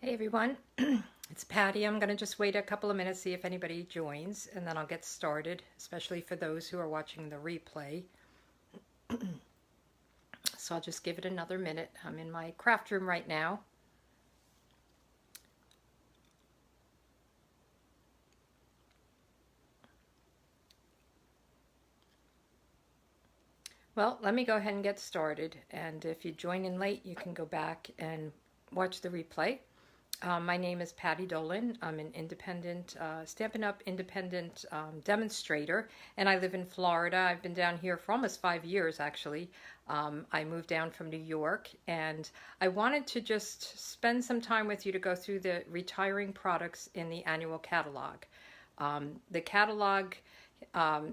Hey everyone, it's Patty. I'm going to just wait a couple of minutes, see if anybody joins, and then I'll get started, especially for those who are watching the replay. So I'll just give it another minute. I'm in my craft room right now. Well, let me go ahead and get started, and if you join in late, you can go back and watch the replay. My name is Patty Dolan. I'm an independent, Stampin' Up! Independent demonstrator, and I live in Florida. I've been down here for almost 5 years, actually. I moved down from New York, and I wanted to just spend some time with you to go through the retiring products in the annual catalog. The catalog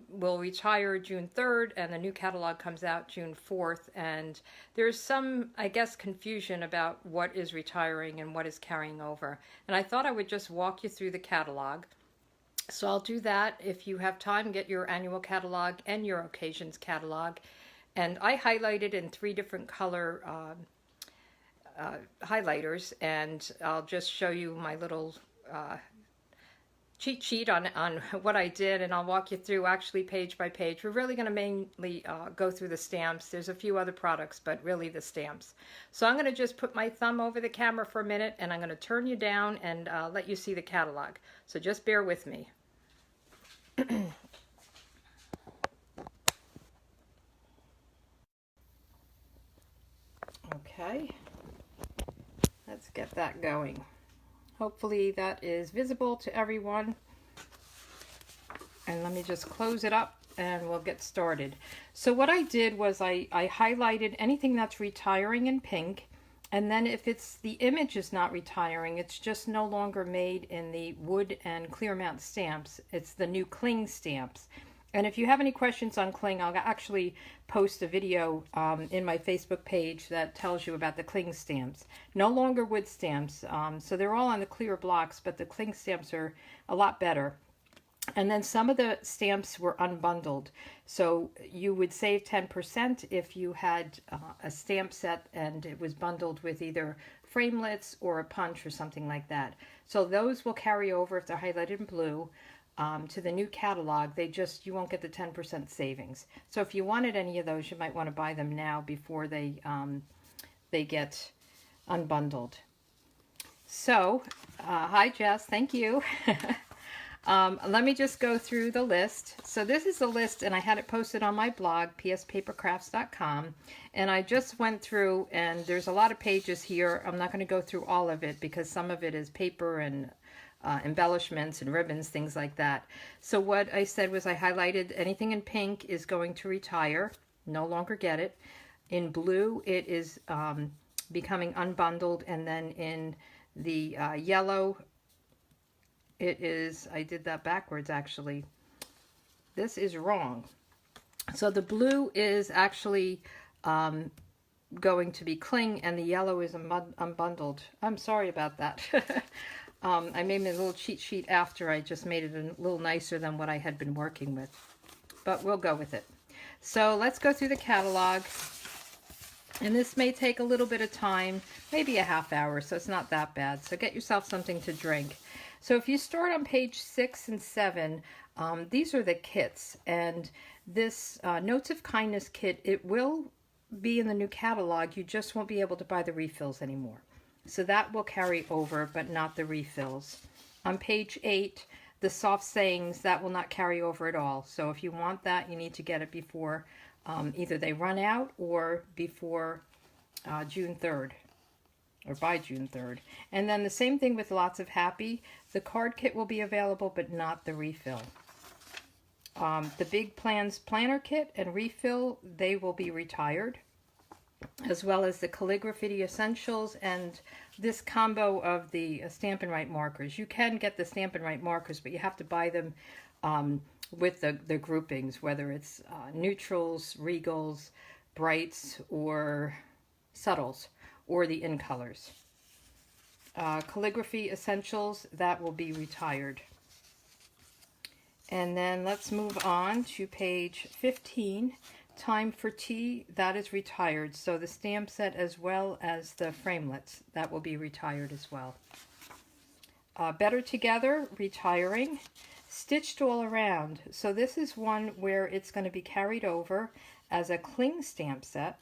will retire June 3rd, and the new catalog comes out June 4th, and there's some, I guess, confusion about what is retiring and what is carrying over. And I thought I would just walk you through the catalog. So I'll do that. If you have time, get your annual catalog and your occasions catalog. And I highlighted in 3 different color highlighters, and I'll just show you my little cheat sheet on what I did, and I'll walk you through actually page by page. We're really going to mainly go through the stamps. There's a few other products, but really the stamps. So I'm going to just put my thumb over the camera for a minute, and I'm going to turn you down and let you see the catalog. So just bear with me. Okay, let's get that going. Hopefully that is visible to everyone. And let me just close it up and we'll get started. So what I did was I highlighted anything that's retiring in pink, and then if it's the image is not retiring, it's just no longer made in the wood and clear mount stamps. It's the new cling stamps. And if you have any questions on cling, I'll actually post a video in my Facebook page that tells you about the cling stamps. No longer wood stamps, so they're all on the clear blocks, but the cling stamps are a lot better. And then some of the stamps were unbundled. So you would save 10% if you had a stamp set and it was bundled with either framelits or a punch or something like that. So those will carry over if they're highlighted in blue. To the new catalog. You won't get the 10% savings. So if you wanted any of those, you might want to buy them now before they get unbundled. So, hi Jess, thank you. Let me just go through the list. So this is the list, and I had it posted on my blog, pspapercrafts.com, and I just went through, and there's a lot of pages here. I'm not going to go through all of it because some of it is paper and embellishments and ribbons, things like that. So what I said was I highlighted anything in pink is going to retire, no longer get it. In blue, it is becoming unbundled, and then in the yellow, it is, I did that backwards actually. This is wrong. So the blue is actually going to be cling, and the yellow is unbundled. I'm sorry about that. I made me a little cheat sheet after. I just made it a little nicer than what I had been working with. But we'll go with it. So let's go through the catalog. And this may take a little bit of time, maybe a half hour, so it's not that bad. So get yourself something to drink. So if you start on page 6 and 7, these are the kits. And this Notes of Kindness kit, it will be in the new catalog. You just won't be able to buy the refills anymore. So that will carry over, but not the refills. On page 8, the soft sayings, that will not carry over at all. So if you want that, you need to get it before either they run out or before June 3rd, or by June 3rd. And then the same thing with Lots of Happy. The card kit will be available, but not the refill. The Big Plans Planner kit and refill, they will be retired, as well as the Calligraphy Essentials and this combo of the Stampin' Right markers. You can get the Stampin' Right markers, but you have to buy them with the groupings, whether it's neutrals, regals, brights, or subtles, or the in colors. Calligraphy Essentials, that will be retired. And then let's move on to page 15. Time for Tea, that is retired. So the stamp set as well as the framelits, that will be retired as well. Better Together, retiring. Stitched All Around. So this is one where it's going to be carried over as a cling stamp set,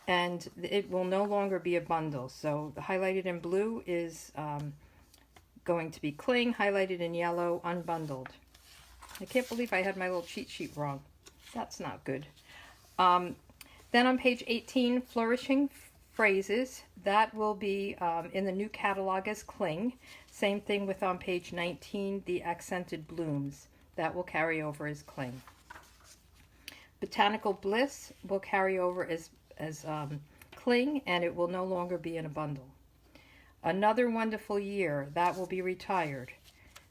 and it will no longer be a bundle. So the highlighted in blue is going to be cling, highlighted in yellow, unbundled. I can't believe I had my little cheat sheet wrong. That's not good. Then on page 18, Flourishing Phrases. That will be in the new catalog as cling. Same thing with on page 19, the Accented Blooms. That will carry over as cling. Botanical Bliss will carry over as cling, and it will no longer be in a bundle. Another Wonderful Year, that will be retired.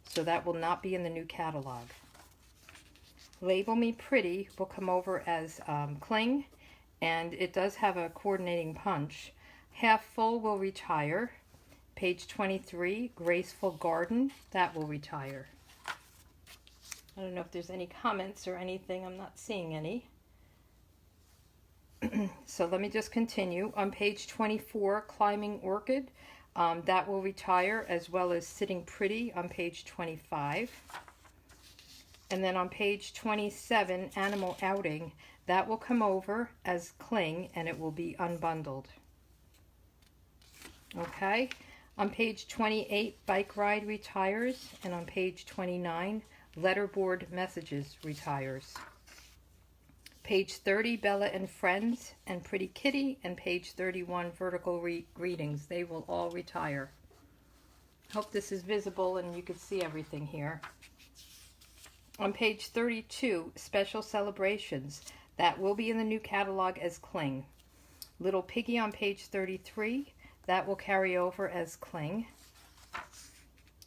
So that will not be in the new catalog. Label Me Pretty will come over as cling, and it does have a coordinating punch. Half Full will retire. Page 23, Graceful Garden, that will retire. I don't know if there's any comments or anything. I'm not seeing any. So let me just continue. On page 24, Climbing Orchid, that will retire, as well as Sitting Pretty on page 25. And then on page 27, Animal Outing, that will come over as cling, and it will be unbundled. Okay. On page 28, Bike Ride retires, and on page 29, Letterboard Messages retires. Page 30, Bella and Friends and Pretty Kitty, and page 31, Vertical Greetings. They will all retire. Hope this is visible and you can see everything here. On page 32, Special Celebrations. That will be in the new catalog as cling. Little Piggy on page 33. That will carry over as cling.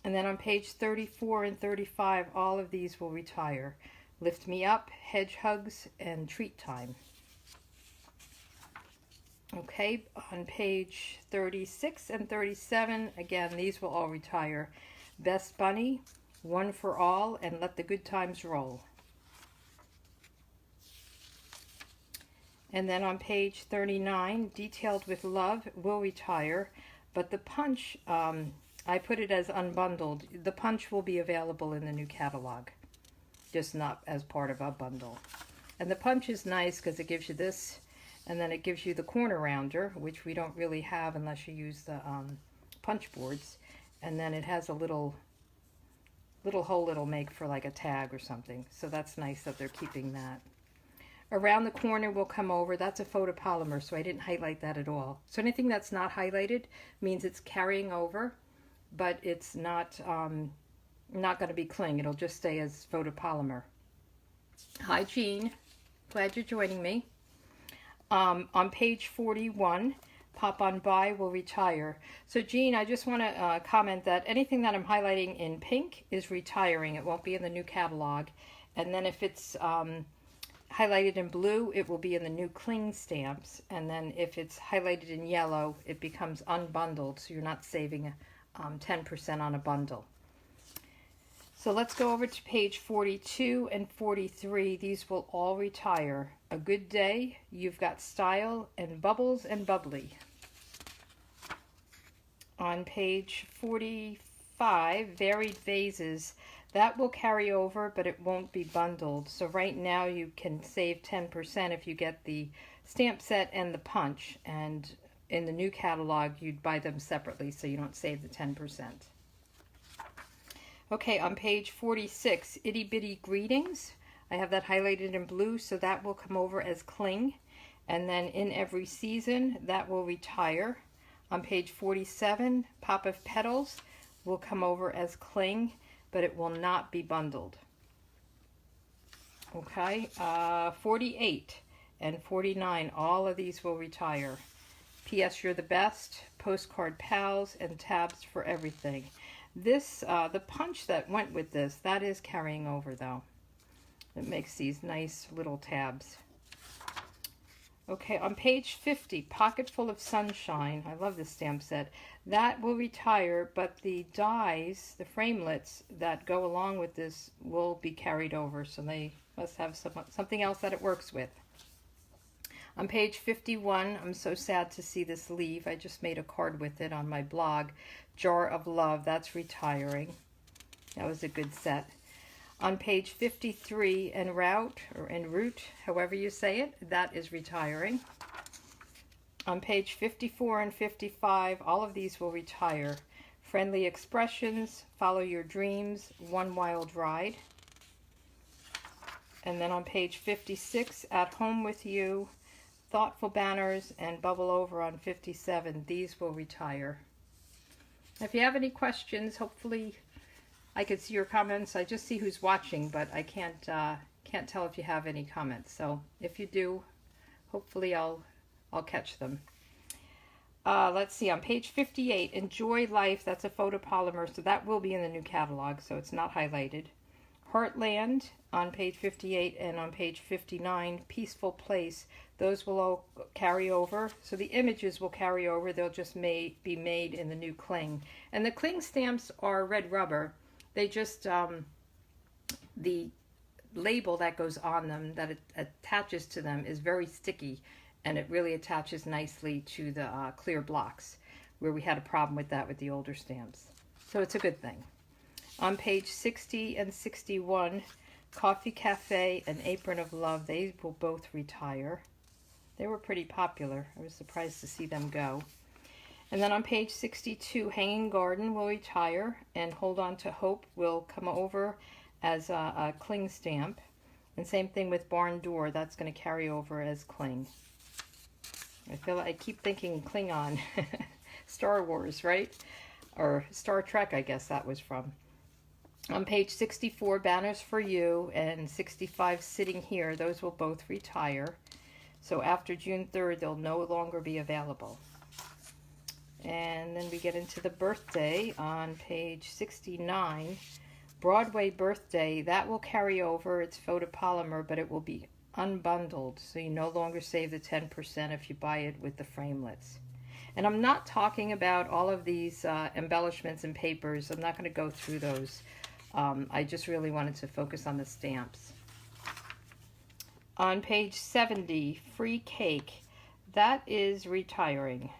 And then on page 34 and 35, all of these will retire. Lift Me Up, Hedge Hugs, and Treat Time. Okay, on page 36 and 37, again, these will all retire. Best Bunny, One for All, and Let the Good Times Roll. And then on page 39, Detailed with Love will retire, but the punch, I put it as unbundled. The punch will be available in the new catalog, just not as part of a bundle. And the punch is nice because it gives you this, and then it gives you the corner rounder, which we don't really have unless you use the punch boards. And then it has a little hole it'll make for like a tag or something. So that's nice that they're keeping that. Around the Corner will come over. That's a photopolymer, so I didn't highlight that at all. So anything that's not highlighted means it's carrying over, but it's not going to be cling. It'll just stay as photopolymer. Hi, Jean. Glad you're joining me. On page 41, Pop On By will retire. So, Jean, I just want to comment that anything that I'm highlighting in pink is retiring. It won't be in the new catalog. And then if it's highlighted in blue, it will be in the new cling stamps. And then if it's highlighted in yellow, it becomes unbundled, so you're not saving 10% on a bundle. So let's go over to page 42 and 43. These will all retire. A Good Day, You've Got Style, and Bubbles and Bubbly. On page 45, Varied Vases. That will carry over, but it won't be bundled. So right now you can save 10% if you get the stamp set and the punch. And in the new catalog, you'd buy them separately so you don't save the 10%. Okay, on page 46, Itty Bitty Greetings. I have that highlighted in blue, so that will come over as cling. And then In Every Season, that will retire. On page 47, Pop of Petals will come over as cling, but it will not be bundled. Okay, 48 and 49, all of these will retire. P.S. You're the Best, Postcard Pals, and Tabs for Everything. This, the punch that went with this, that is carrying over though. It makes these nice little tabs. Okay, on page 50, Pocket Full of Sunshine. I love this stamp set. That will retire, but the dies, the framelits that go along with this will be carried over, so they must have something else that it works with. On page 51, I'm so sad to see this leave. I just made a card with it on my blog. Jar of Love, that's retiring. That was a good set. On page 53, en route, or en route, however you say it, that is retiring. On page 54 and 55, all of these will retire. Friendly Expressions, Follow Your Dreams, One Wild Ride. And then on page 56, At Home With You, Thoughtful Banners, and Bubble Over on 57. These will retire. If you have any questions, hopefully I could see your comments. I just see who's watching, but I can't tell if you have any comments. So if you do, hopefully I'll catch them. Let's see, on page 58, Enjoy Life, that's a photopolymer, so that will be in the new catalog, so it's not highlighted. Heartland on page 58, and on page 59, Peaceful Place. Those will all carry over, so the images will carry over. They'll just be made in the new cling. And the cling stamps are red rubber. They just, the label that goes on them, that it attaches to them, is very sticky, and it really attaches nicely to the clear blocks, where we had a problem with that with the older stamps. So it's a good thing. On page 60 and 61, Coffee Cafe and Apron of Love, they will both retire. They were pretty popular. I was surprised to see them go. And then on page 62, Hanging Garden will retire, and Hold On to Hope will come over as a cling stamp. And same thing with Barn Door, that's going to carry over as cling. I keep thinking Klingon, Star Wars, right? Or Star Trek, I guess that was from. On page 64, Banners for You, and 65, Sitting Here, those will both retire. So after June 3rd, they'll no longer be available. And then we get into the birthday on page 69. Broadway Birthday, that will carry over. It's photopolymer, but it will be unbundled, so you no longer save the 10% if you buy it with the framelits. And I'm not talking about all of these embellishments and papers. I'm not going to go through those. I just really wanted to focus on the stamps. On page 70, Free Cake, that is retiring,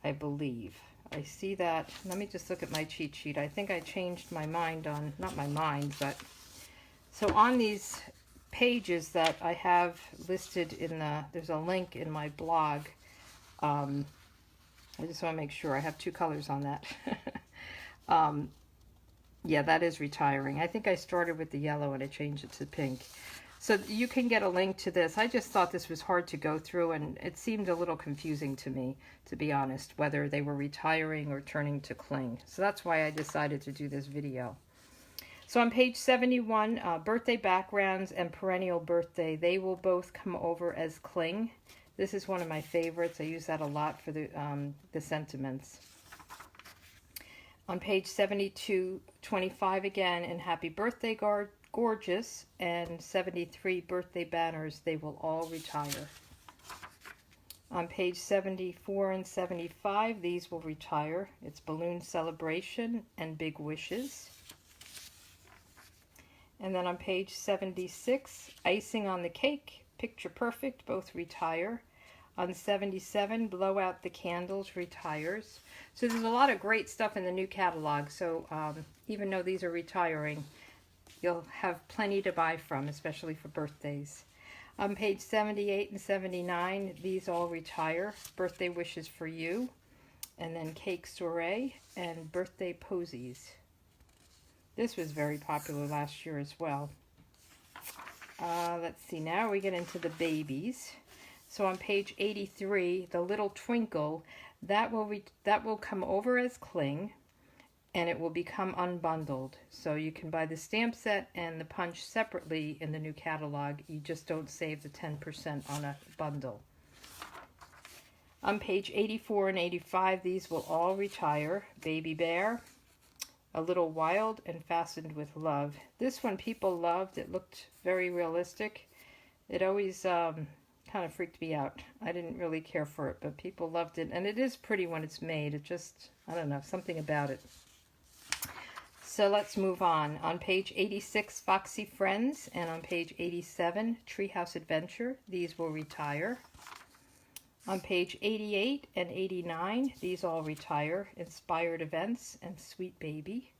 I believe. I see that. Let me just look at my cheat sheet. I think I changed my mind on, not my mind, but so on these pages that I have listed in there's a link in my blog. I just want to make sure I have two colors on that. Yeah, that is retiring. I think I started with the yellow and I changed it to pink. So you can get a link to this. I just thought this was hard to go through, and it seemed a little confusing to me, to be honest, whether they were retiring or turning to cling. So that's why I decided to do this video. So on page 71, Birthday Backgrounds and Perennial Birthday, they will both come over as cling. This is one of my favorites. I use that a lot for the sentiments. On page 72, 25 again, and Happy Birthday Gorgeous, and 73 Birthday Banners, they will all retire. On page 74 and 75, these will retire. It's Balloon Celebration and Big Wishes. And then on page 76, Icing on the Cake, Picture Perfect, both retire. On 77, Blow Out the Candles retires. So there's a lot of great stuff in the new catalog. So even though these are retiring, you'll have plenty to buy from, especially for birthdays. On page 78 and 79, these all retire. Birthday Wishes for You, and then Cake Soiree, and Birthday Posies. This was very popular last year as well. Let's see, now we get into the babies. So on page 83, the Little Twinkle, that will come over as cling, and it will become unbundled. So you can buy the stamp set and the punch separately in the new catalog. You just don't save the 10% on a bundle. On page 84 and 85, these will all retire. Baby Bear, A Little Wild, and Fastened with Love. This one people loved. It looked very realistic. It always kind of freaked me out. I didn't really care for it, but people loved it. And it is pretty when it's made. It just, I don't know, something about it. So let's move on. On page 86, Foxy Friends, and on page 87, Treehouse Adventure. These will retire. On page 88 and 89, these all retire. Inspired Events and Sweet Baby.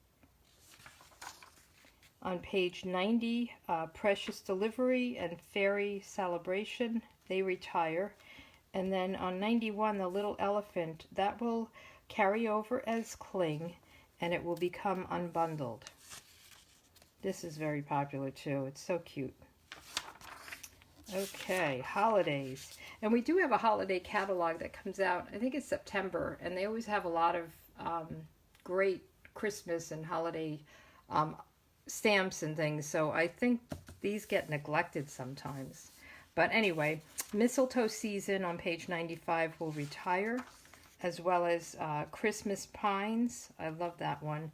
On page 90, Precious Delivery and Fairy Celebration, they retire. And then on 91, The Little Elephant, that will carry over as cling, and it will become unbundled. This is very popular too. It's so cute. Okay, holidays. And we do have a holiday catalog that comes out, I think it's September, and they always have a lot of great Christmas and holiday stamps and things. So I think these get neglected sometimes. But anyway, Mistletoe Season on page 95 will retire, as well as Christmas Pines. I love that one.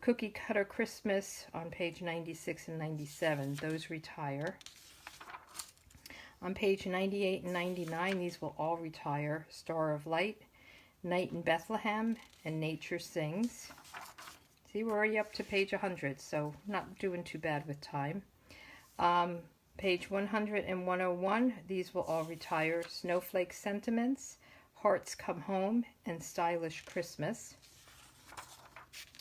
Cookie Cutter Christmas on page 96 and 97. Those retire. On page 98 and 99, these will all retire. Star of Light, Night in Bethlehem, and Nature Sings. See, we're already up to page 100, so not doing too bad with time. Page 100 and 101, these will all retire. Snowflake Sentiments, Hearts Come Home, and Stylish Christmas.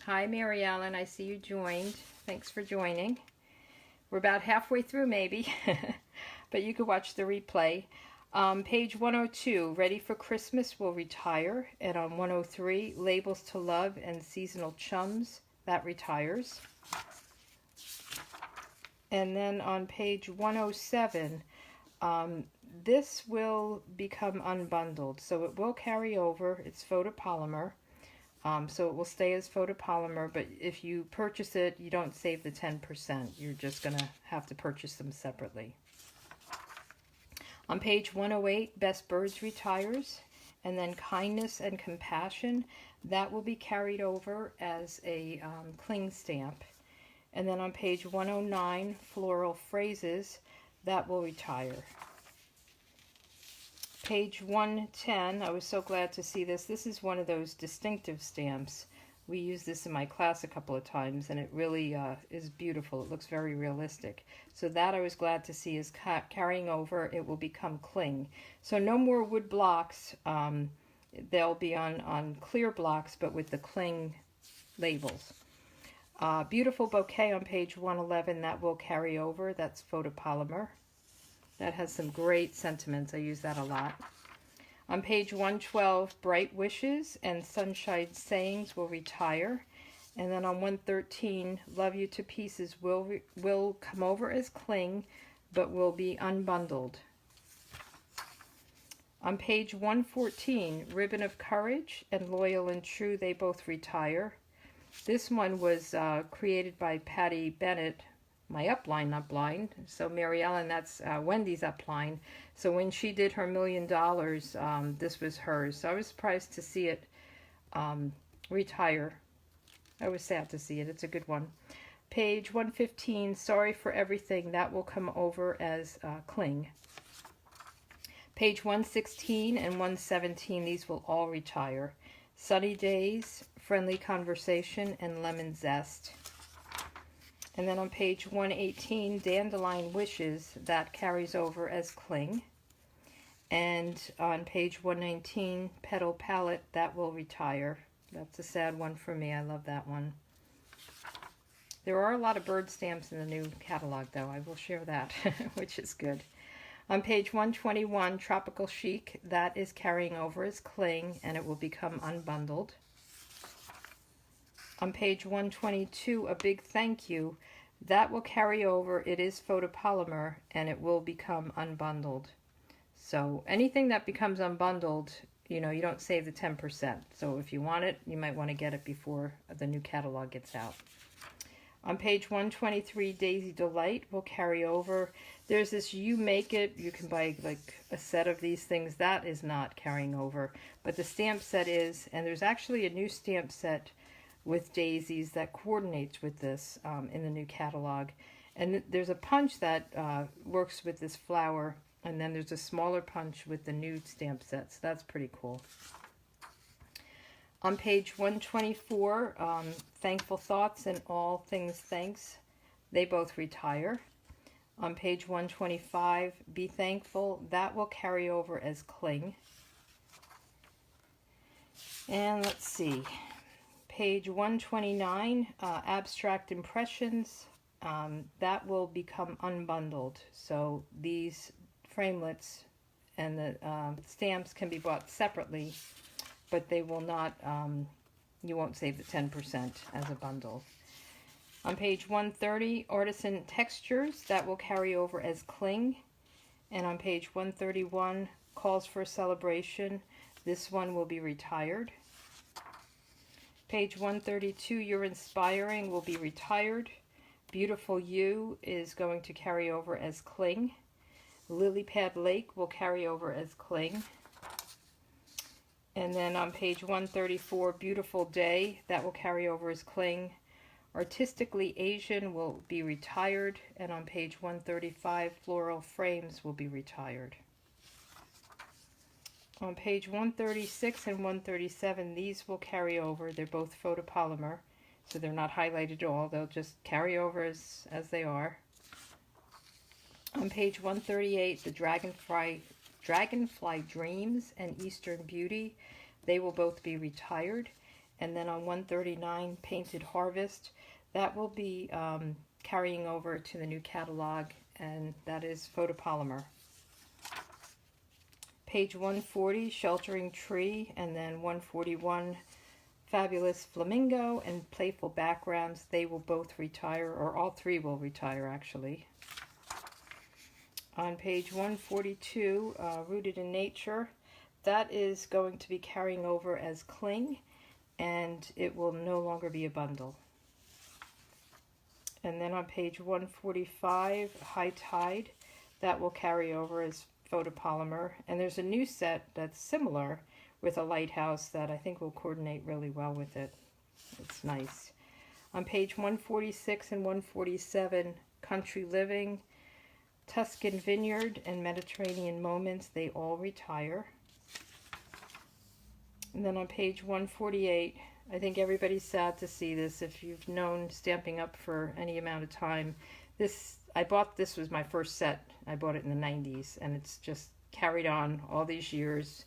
Hi, Mary Ellen, I see you joined. Thanks for joining. We're about halfway through, maybe, but you can watch the replay. Page 102, Ready for Christmas will retire, and on 103, Labels to Love and Seasonal Chums, that retires. And then on page 107, this will become unbundled, so it will carry over. It's photopolymer, so it will stay as photopolymer, but if you purchase it, you don't save the 10%. You're just going to have to purchase them separately. On page 108, Best Birds retires, and then Kindness and Compassion, that will be carried over as a cling stamp. And then on page 109, Floral Phrases, that will retire. Page 110, I was so glad to see this. This is one of those distinctive stamps. We used this in my class a couple of times, and it really is beautiful. It looks very realistic. So that I was glad to see is carrying over. It will become cling. So no more wood blocks. They'll be on clear blocks, but with the cling labels. Beautiful Bouquet on page 111, that will carry over. That's photopolymer. That has some great sentiments. I use that a lot. On page 112, Bright Wishes and Sunshine Sayings will retire. And then on 113, Love You to Pieces will come over as cling, but will be unbundled. On page 114, Ribbon of Courage and Loyal and True, they both retire. This one was created by Patty Bennett, my upline, not blind. So Mary Ellen, that's Wendy's upline. So when she did her $1 million, this was hers. So I was surprised to see it retire. I was sad to see it. It's a good one. Page 115, Sorry for Everything, that will come over as cling. Page 116 and 117, these will all retire. Sunny Days, Friendly Conversation, and Lemon Zest. And then on page 118, Dandelion Wishes, that carries over as cling. And on page 119, Petal Palette, that will retire. That's a sad one for me. I love that one. There are a lot of bird stamps in the new catalog, though. I will share that, which is good. On page 121, Tropical Chic, that is carrying over as cling, and it will become unbundled. On page 122, A Big Thank You, that will carry over. It is photopolymer, and it will become unbundled. So anything that becomes unbundled, you know, you don't save the 10%. So if you want it, you might want to get it before the new catalog gets out. On page 123, Daisy Delight will carry over. There's this You Make It. You can buy like a set of these things. That is not carrying over. But the stamp set is, and there's actually a new stamp set with daisies that coordinates with this in the new catalog. And there's a punch that works with this flower, and then there's a smaller punch with the new stamp sets. That's pretty cool. On page 124, Thankful Thoughts and All Things Thanks, they both retire. On page 125, Be Thankful, that will carry over as Cling. And let's see, page 129, Abstract Impressions, that will become unbundled. So these framelits and the stamps can be bought separately, but they will not, you won't save the 10% as a bundle. On page 130, Artisan Textures, that will carry over as Cling. And on page 131, Calls for Celebration, this one will be retired. Page 132, You're Inspiring, will be retired. Beautiful You is going to carry over as Cling. Lily Pad Lake will carry over as Cling. And then on page 134, Beautiful Day, that will carry over as Cling. Artistically Asian will be retired. And on page 135, Floral Frames will be retired. On page 136 and 137, these will carry over. They're both photopolymer, so they're not highlighted at all. They'll just carry over as they are. On page 138, the Dragonfly Dreams and Eastern Beauty, they will both be retired. And then on 139, Painted Harvest, that will be carrying over to the new catalog, and that is photopolymer. Page 140, Sheltering Tree, and then 141, Fabulous Flamingo and Playful Backgrounds, they will both retire, or all three will retire actually. On page 142, Rooted in Nature, that is going to be carrying over as Cling, and it will no longer be a bundle. And then on page 145, High Tide, that will carry over as photopolymer. And there's a new set that's similar with a lighthouse that I think will coordinate really well with it. It's nice. On page 146 and 147, Country Living, Tuscan Vineyard, and Mediterranean Moments, they all retire. And then on page 148, I think everybody's sad to see this. If you've known Stamping Up for any amount of time, this was my first set. I bought it in the 90s, and it's just carried on all these years,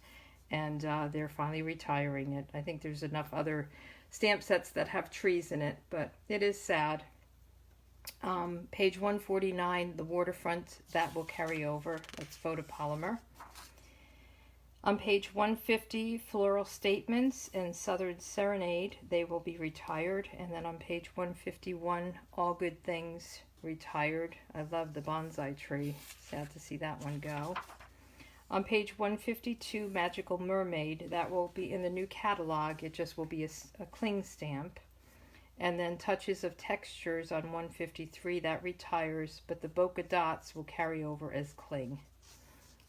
and they're finally retiring it. I think there's enough other stamp sets that have trees in it, but it is sad. Page 149, the Waterfront, that will carry over. That's photopolymer. On page 150, Floral Statements and Southern Serenade, they will be retired. And then on page 151, All Good Things, retired. I love the bonsai tree. Sad to see that one go. On page 152, Magical Mermaid, that will be in the new catalog. It just will be a Cling stamp. And then Touches of Textures on 153, that retires, but the Bokeh Dots will carry over as Cling.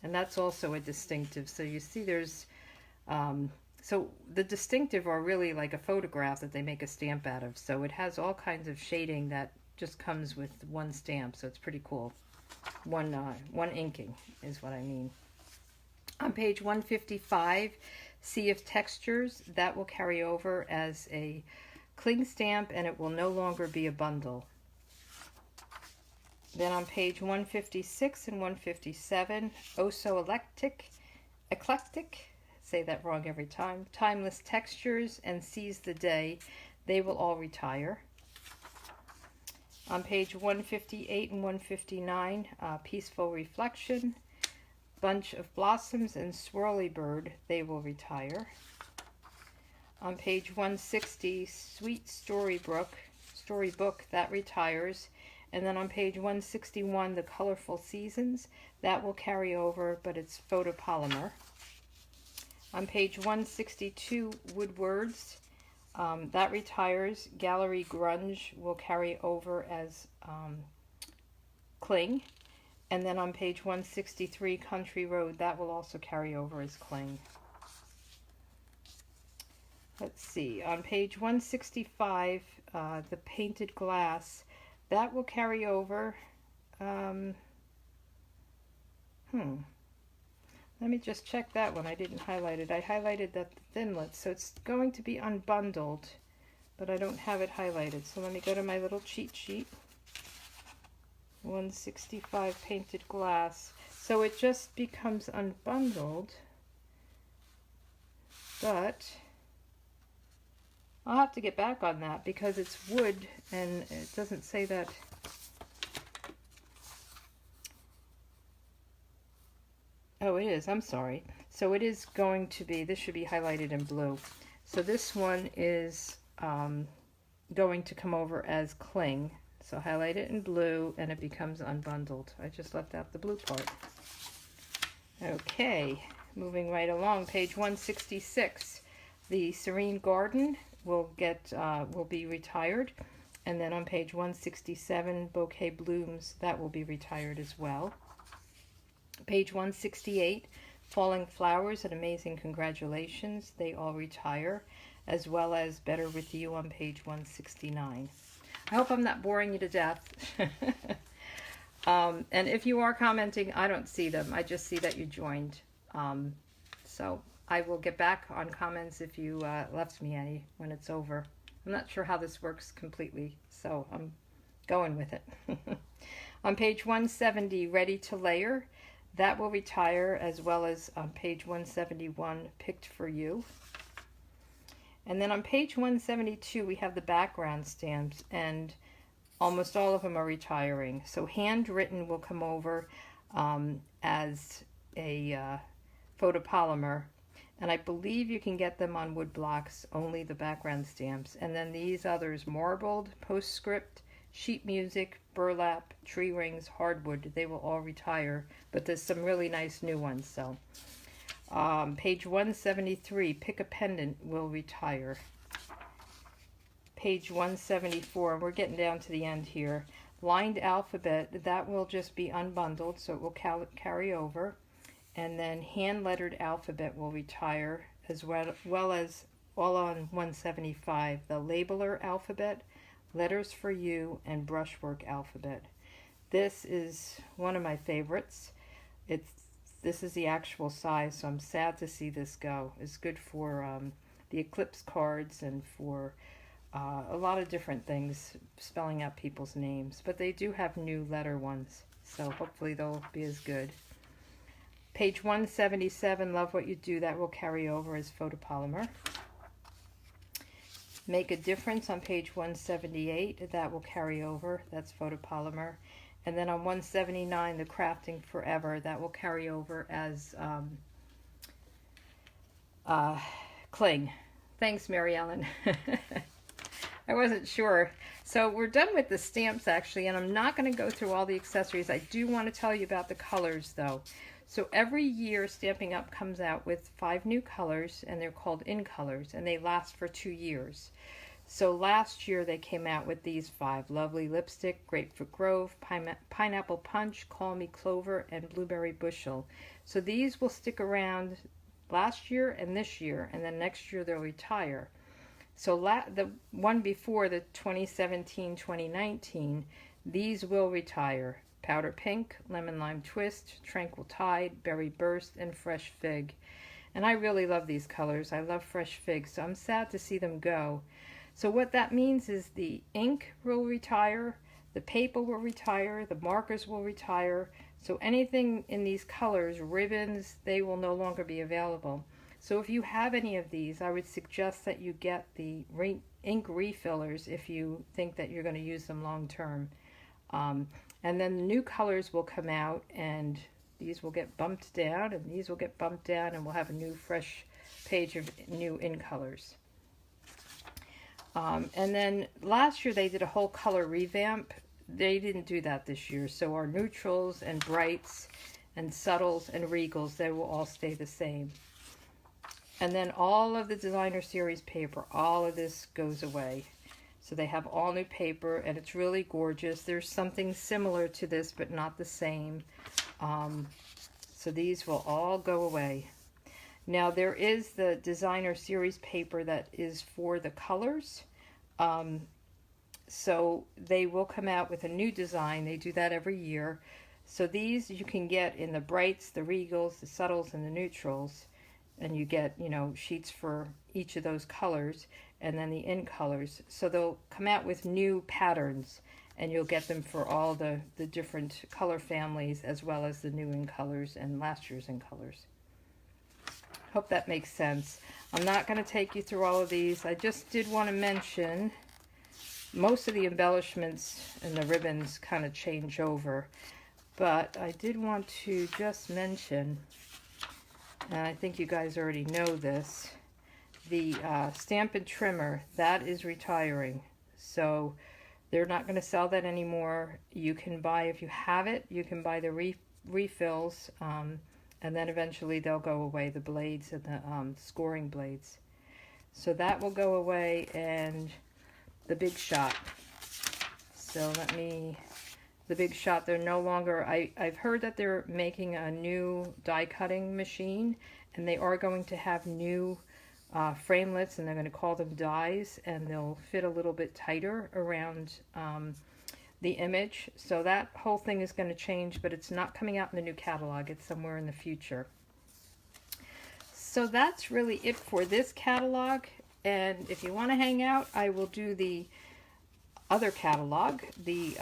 And that's also a distinctive. So you see there's, so the distinctive are really like a photograph that they make a stamp out of. So it has all kinds of shading that just comes with one stamp. So it's pretty cool. One inking is what I mean. On page 155, Sea of Textures, that will carry over as a Cling stamp, and it will no longer be a bundle. Then on page 156 and 157, Oh So Eclectic, say that wrong every time, Timeless Textures and Seize the Day, they will all retire. On page 158 and 159, Peaceful Reflection, Bunch of Blossoms and Swirly Bird, they will retire. On page 160, Sweet Storybook, that retires. And then on page 161, The Colorful Seasons, that will carry over, but it's photopolymer. On page 162, Woodwords, that retires. Gallery Grunge will carry over as Cling. And then on page 163, Country Road, that will also carry over as Cling. Let's see, on page 165, The Painted Glass, that will carry over. Let Let me just check that one. I didn't highlight it. I highlighted that thinlet, so it's going to be unbundled, but I don't have it highlighted. So let me go to my little cheat sheet. 165 painted glass. So it just becomes unbundled, but I'll have to get back on that because it's wood and it doesn't say that. Oh, it is. I'm sorry. So it is going to be, this should be highlighted in blue. So this one is going to come over as cling. So highlight it in blue and it becomes unbundled. I just left out the blue part. Okay, moving right along, page 166. The Serene Garden will be retired. And then on page 167, Bouquet Blooms, that will be retired as well. Page 168, Falling Flowers and Amazing Congratulations, they all retire, as well as Better With You on page 169. I hope I'm not boring you to death. And if you are commenting, I don't see them. I just see that you joined. So I will get back on comments if you left me any when it's over. I'm not sure how this works completely, so I'm going with it. On page 170, Ready to Layer, that will retire, as well as on page 171, Picked for You. And then on page 172, we have the background stamps, and almost all of them are retiring. So Handwritten will come over as a photopolymer, and I believe you can get them on wood blocks, only the background stamps. And then these others, Marbled, Postscript, Sheet Music, Burlap, Tree Rings, Hardwood, they will all retire, but there's some really nice new ones. So page 173, Pick a Pendant, will retire. Page 174, we're getting down to the end here. Lined Alphabet, that will just be unbundled, so it will carry over. And then Hand Lettered Alphabet will retire, as well as all on 175, the Labeler Alphabet, Letters for You, and Brushwork Alphabet. This is one of my favorites. This is the actual size, so I'm sad to see this go. It's good for the Eclipse cards and for a lot of different things, spelling out people's names. But they do have new letter ones, so hopefully they'll be as good. Page 177, Love What You Do, that will carry over as photopolymer. Make a Difference on page 178, that will carry over, that's photopolymer. And then on 179, the Crafting Forever, that will carry over as cling. Thanks, Mary Ellen. I wasn't sure. So we're done with the stamps, actually, and I'm not going to go through all the accessories. I do want to tell you about the colors, though. So every year, Stampin' Up! Comes out with 5 new colors, and they're called In Colors, and they last for 2 years. So last year, they came out with these 5. Lovely Lipstick, Grapefruit Grove, Pineapple Punch, Call Me Clover, and Blueberry Bushel. So these will stick around last year and this year, and then next year they'll retire. So the one before, the 2017-2019, these will retire. Powder Pink, Lemon Lime Twist, Tranquil Tide, Berry Burst, and Fresh Fig. And I really love these colors. I love Fresh Fig, so I'm sad to see them go. So what that means is the ink will retire, the paper will retire, the markers will retire. So anything in these colors, ribbons, they will no longer be available. So if you have any of these, I would suggest that you get the ink refillers if you think that you're going to use them long term. And then the new colors will come out, and these will get bumped down, and these will get bumped down, and we'll have a new fresh page of new In Colors. And then last year they did a whole color revamp. They didn't do that this year. So our neutrals and brights and subtles and regals, they will all stay the same. And then all of the designer series paper, all of this goes away. So they have all new paper, and it's really gorgeous. There's something similar to this, but not the same. So these will all go away. Now there is the designer series paper that is for the colors. So they will come out with a new design. They do that every year. So these you can get in the brights, the regals, the subtles, and the neutrals. And you get, you know, sheets for each of those colors, and then the in colors. So they'll come out with new patterns, and you'll get them for all the different color families, as well as the new in colors and last year's in colors. Hope that makes sense. I'm not going to take you through all of these. I just did want to mention most of the embellishments and the ribbons kind of change over, but I did want to just mention, and I think you guys already know this, the Stampin' trimmer, that is retiring. So they're not going to sell that anymore. You can buy, if you have it, you can buy the refills, and then eventually they'll go away, the blades and the scoring blades. So that will go away, and the Big Shot. So the Big Shot, they're no longer, I've heard that they're making a new die cutting machine, and they are going to have new framelits, and they're going to call them dies, and they'll fit a little bit tighter around the image. So that whole thing is going to change, but it's not coming out in the new catalog. It's somewhere in the future. So that's really it for this catalog, and if you want to hang out, I will do the other catalog, the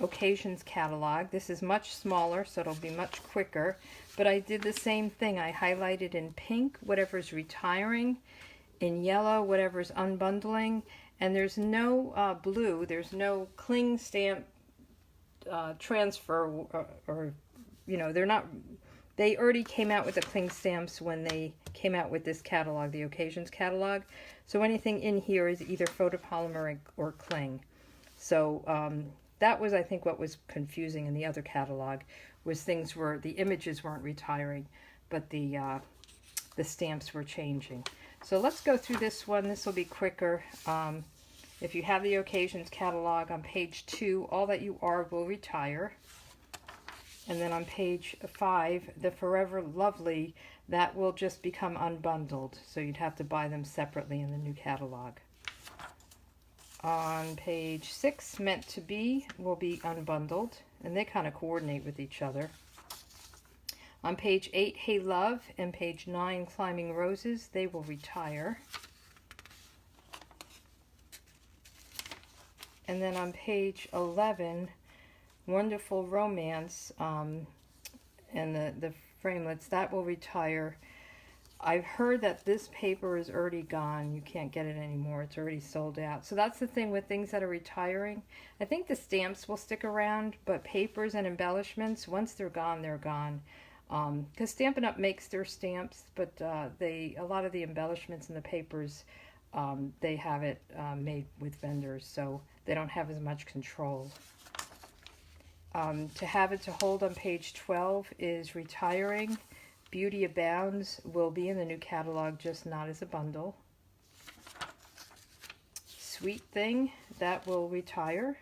Occasions catalog. This is much smaller, so it'll be much quicker, but I did the same thing. I highlighted in pink whatever's retiring, in yellow whatever's unbundling, and there's no blue, there's no cling stamp transfer, or you know, they're not, they already came out with the cling stamps when they came out with this catalog, the Occasions catalog. So anything in here is either photopolymer or cling. So that was, I think, what was confusing in the other catalog, was things were, the images weren't retiring, but the stamps were changing. So let's go through this one. This will be quicker. If you have the Occasions catalog, on page 2, All That You Are will retire. And then on page 5, the Forever Lovely, that will just become unbundled. So you'd have to buy them separately in the new catalog. On page 6, Meant to Be will be unbundled, and they kind of coordinate with each other. On page 8, Hey Love, and page 9, Climbing Roses, they will retire. And then on page 11, Wonderful Romance, and the framelits, that will retire. I've heard that this paper is already gone. You can't get it anymore. It's already sold out. So that's the thing with things that are retiring. I think the stamps will stick around, but papers and embellishments, once they're gone, they're gone. Because Stampin' Up! Makes their stamps, but a lot of the embellishments in the papers, they have it made with vendors, so they don't have as much control. To Have It to Hold on page 12 is retiring. Beauty Abounds will be in the new catalog, just not as a bundle. Sweet Thing, that will retire.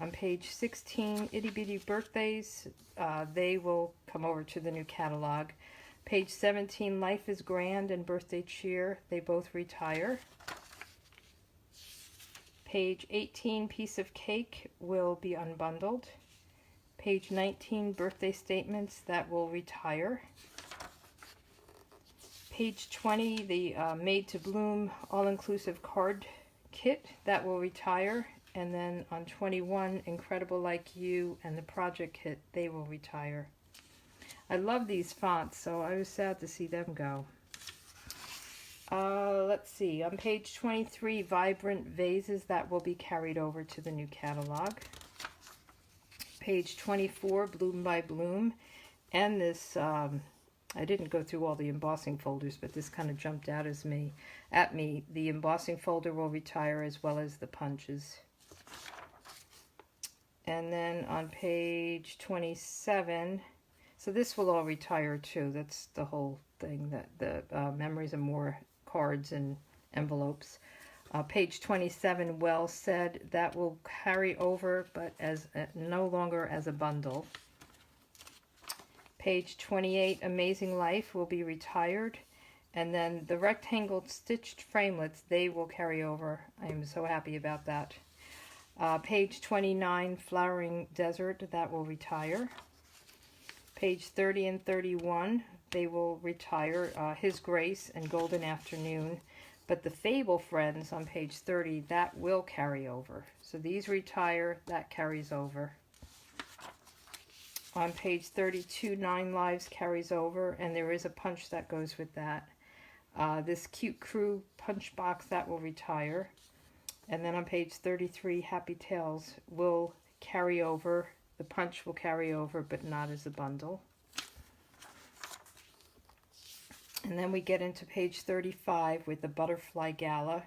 On page 16, Itty Bitty Birthdays, they will come over to the new catalog. Page 17, Life is Grand and Birthday Cheer, they both retire. Page 18, Piece of Cake, will be unbundled. Page 19, Birthday Statements, that will retire. Page 20, the Made to Bloom All-Inclusive Card Kit, that will retire. And then on 21, Incredible Like You and the Project Kit, they will retire. I love these fonts, so I was sad to see them go. Let's see, on page 23, Vibrant Vases, that will be carried over to the new catalog. Page 24, Bloom by Bloom, and this, I didn't go through all the embossing folders, but this kind of jumped out at me. The embossing folder will retire, as well as the punches. And then on page 27, so this will all retire too. That's the whole thing, that the Memories of More cards and envelopes. Page 27, Well Said, that will carry over, but as no longer as a bundle. Page 28, Amazing Life, will be retired. And then the rectangle stitched framelits, they will carry over. I am so happy about that. Page 29, Flowering Desert, that will retire. Page 30 and 31, they will retire. His Grace and Golden Afternoon. But the Fable Friends on page 30, that will carry over. So these retire, that carries over. On page 32, 9 Lives carries over, and there is a punch that goes with that. This Cute Crew punch box, that will retire. And then on page 33, Happy Tales will carry over. The punch will carry over, but not as a bundle. And then we get into page 35 with the Butterfly Gala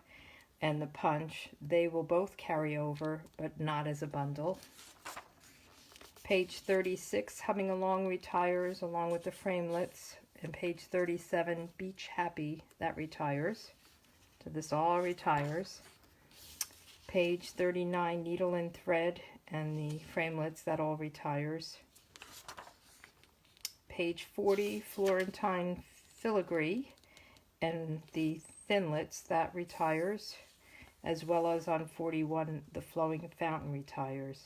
and the punch. They will both carry over, but not as a bundle. Page 36, Humming Along retires along with the framelits. And page 37, Beach Happy, that retires. So this all retires. Page 39, Needle and Thread and the framelits, that all retires. Page 40, Florentine Filigree and the thinlits, that retires. As well as on 41, the Flowing Fountain retires.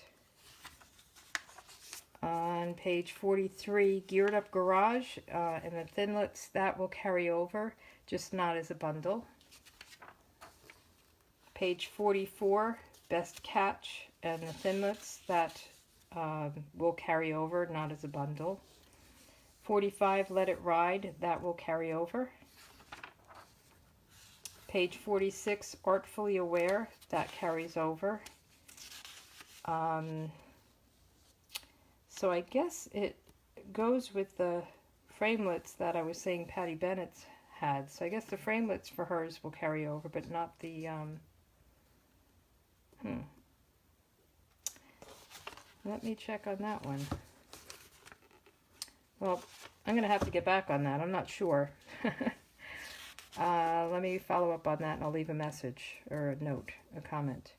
On page 43, Geared Up Garage and the thinlits, that will carry over, just not as a bundle. Page 44, Best Catch and the thinlits, that will carry over, not as a bundle. 45, Let It Ride, that will carry over. Page 46, Artfully Aware, that carries over. So I guess it goes with the framelits that I was saying Patty Bennett had. So I guess the framelits for hers will carry over, but not the... Let me check on that one. Well, I'm going to have to get back on that. I'm not sure. Let me follow up on that, and I'll leave a message or a note, a comment.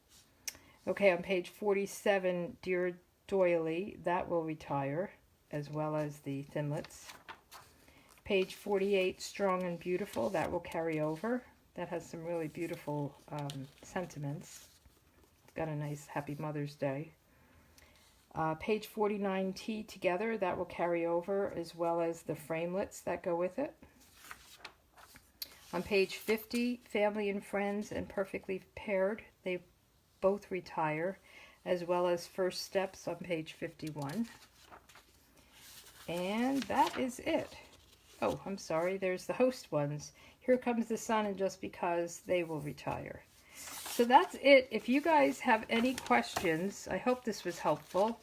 Okay, on page 47, Dear Doily, that will retire, as well as the thinlits. Page 48, Strong and Beautiful, that will carry over. That has some really beautiful sentiments. It's got a nice Happy Mother's Day. Page 49, Tea Together, that will carry over, as well as the framelits that go with it. On page 50, Family and Friends and Perfectly Paired, they both retire, as well as First Steps on page 51. And that is it. Oh, I'm sorry, there's the host ones. Here Comes the Sun and Just Because, they will retire. So that's it. If you guys have any questions, I hope this was helpful.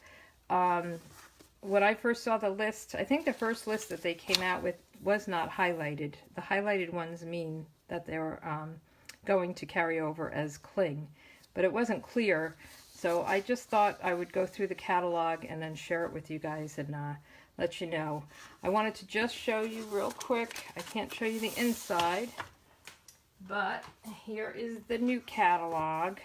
When I first saw the list, I think the first list that they came out with was not highlighted. The highlighted ones mean that they were going to carry over as cling, but it wasn't clear. So I just thought I would go through the catalog and then share it with you guys and let you know. I wanted to just show you real quick. I can't show you the inside, but here is the new catalog.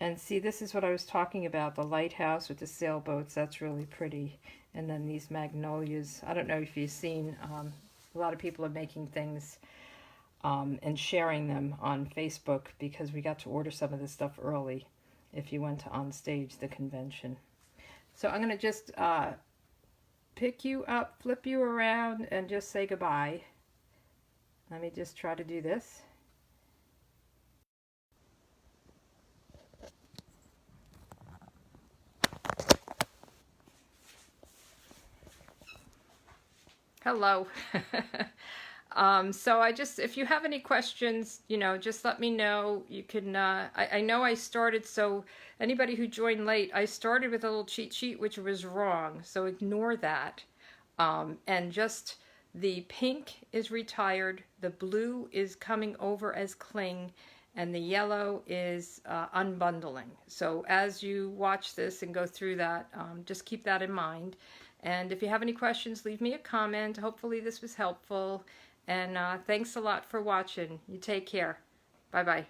And see, this is what I was talking about, the lighthouse with the sailboats. That's really pretty. And then these magnolias. I don't know if you've seen, a lot of people are making things and sharing them on Facebook because we got to order some of this stuff early if you went to On Stage, the convention. So I'm going to just pick you up, flip you around, and just say goodbye. Let me just try to do this. Hello. So if you have any questions, just let me know. You can, I know I started, so anybody who joined late, I started with a little cheat sheet, which was wrong. So ignore that. And just the pink is retired. The blue is coming over as cling, and the yellow is unbundling. So as you watch this and go through that, just keep that in mind. And if you have any questions, leave me a comment. Hopefully this was helpful. And thanks a lot for watching. You take care. Bye-bye.